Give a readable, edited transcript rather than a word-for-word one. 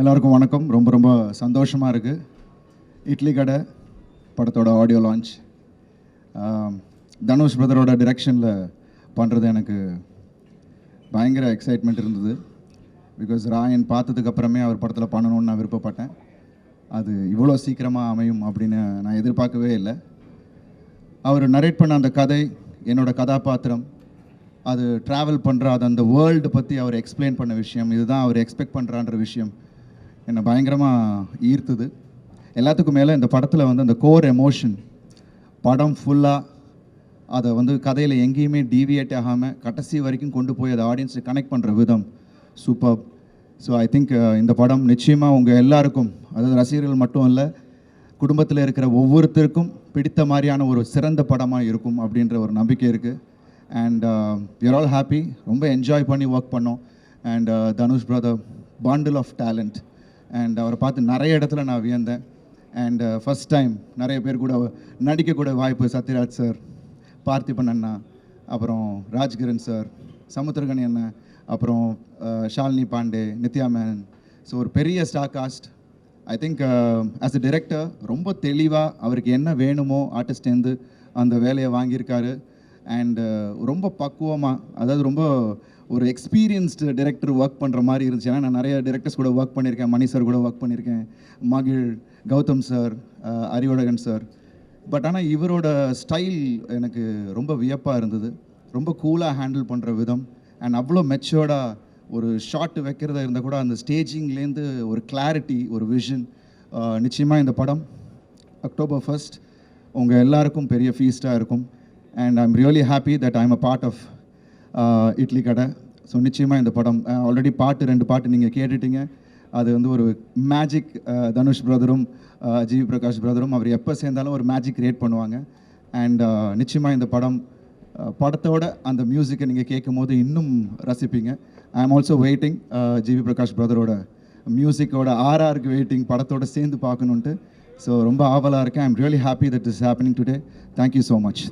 எல்லாருக்கும் வணக்கம். ரொம்ப ரொம்ப சந்தோஷமாக இருக்குது. இட்லி கடை படத்தோட ஆடியோ லான்ச் தனுஷ் பிரதரோட டிரெக்ஷனில் பண்ணுறது எனக்கு பயங்கர எக்ஸைட்மெண்ட் இருந்தது. பிகாஸ் ராயன் பார்த்ததுக்கப்புறமே அவர் படத்தில் பண்ணணும்னு நான் விருப்பப்பட்டேன். அது இவ்வளோ சீக்கிரமாக அமையும் அப்படின்னு நான் எதிர்பார்க்கவே இல்லை. அவர் நரேட் பண்ண அந்த கதை, என்னோடய கதாபாத்திரம், அது ட்ராவல் பண்ணுற அது அந்த வேர்ல்டு பற்றி அவர் எக்ஸ்பிளைன் பண்ண விஷயம், இதுதான் அவர் எக்ஸ்பெக்ட் பண்ணுறான்ற விஷயம் என்னை பயங்கரமாக ஈர்த்துது. எல்லாத்துக்கும் மேலே இந்த படத்தில் வந்து அந்த கோர் எமோஷன், படம் ஃபுல்லாக அதை வந்து கதையில் எங்கேயுமே டீவியேட் ஆகாமல் கடைசி வரைக்கும் கொண்டு போய் அதை ஆடியன்ஸை கனெக்ட் பண்ணுற விதம் சூப்பர். ஸோ ஐ திங்க் இந்த படம் நிச்சயமாக உங்கள் எல்லாருக்கும், அதாவது ரசிகர்கள் மட்டும் இல்லை, குடும்பத்தில் இருக்கிற ஒவ்வொருத்தருக்கும் பிடித்த மாதிரியான ஒரு சிறந்த படமாக இருக்கும் அப்படின்ற ஒரு நம்பிக்கை இருக்குது. And we are all happy. ரொம்ப என்ஜாய் பண்ணி ஒர்க் பண்ணோம். And Dhanush brother bundle of talent. And அவரை பார்த்து நிறைய இடத்துல நான் வியந்தேன். அண்ட் ஃபஸ்ட் டைம் நிறைய பேர் கூட நடிக்கக்கூட வாய்ப்பு, சத்யராஜ் சார், பார்த்திபன் அண்ணா, அப்புறம் ராஜ்கிரண் சார், சமுத்திரகனி அண்ணன், அப்புறம் ஷாலினி பாண்டே, நித்யா மேனன். ஸோ ஒரு பெரிய star cast. I think as a director ரொம்ப தெளிவாக அவருக்கு என்ன வேணுமோ ஆர்டிஸ்டேருந்து அந்த வேலையை வாங்கியிருக்காரு. அண்டு ரொம்ப பக்குவமாக, அதாவது ரொம்ப ஒரு எக்ஸ்பீரியன்ஸ்டு டிரெக்டர் ஒர்க் பண்ணுற மாதிரி இருந்துச்சு. ஏன்னா நான் நிறைய டிரெக்டர்ஸ் கூட ஒர்க் பண்ணியிருக்கேன். மணி சார் கூட ஒர்க் பண்ணியிருக்கேன், மகிழ், Gautham sir, Arivazhagan sir. But ஆனால் இவரோட ஸ்டைல் எனக்கு ரொம்ப வியப்பாக இருந்தது. ரொம்ப கூலாக ஹேண்டில் பண்ணுற விதம், அண்ட் அவ்வளோ மெச்சோர்டாக ஒரு ஷாட் வைக்கிறதா இருந்தால் கூட அந்த ஸ்டேஜிங்லேருந்து ஒரு கிளாரிட்டி, ஒரு விஷன். நிச்சயமாக இந்த படம் October 1 உங்கள் எல்லாருக்கும் பெரிய ஃபீஸ்ட்டாக இருக்கும். And I am really happy that I am a part of Idli Kadai. So நிச்சயமாக இந்த படம் ஆல்ரெடி ரெண்டு பாட்டு நீங்கள் கேட்டுட்டீங்க. அது வந்து ஒரு மேஜிக். தனுஷ் பிரதரும் ஜிவி பிரகாஷ் பிரதரும் அவர் எப்போ சேர்ந்தாலும் ஒரு மேஜிக் கிரியேட் பண்ணுவாங்க. அண்ட் நிச்சயமாக இந்த படத்தோட அந்த மியூசிக்கை நீங்கள் கேட்கும் போது இன்னும் ரசிப்பீங்க. I am also waiting GV Prakash பிரதரோட மியூசிக்கோட ஆர்ஆருக்கு வெயிட்டிங், படத்தோட சேர்ந்து பார்க்கணுன்ட்டு. ஸோ ரொம்ப ஆவலாக இருக்கேன். I am really happy that is happening today. Thank you so much.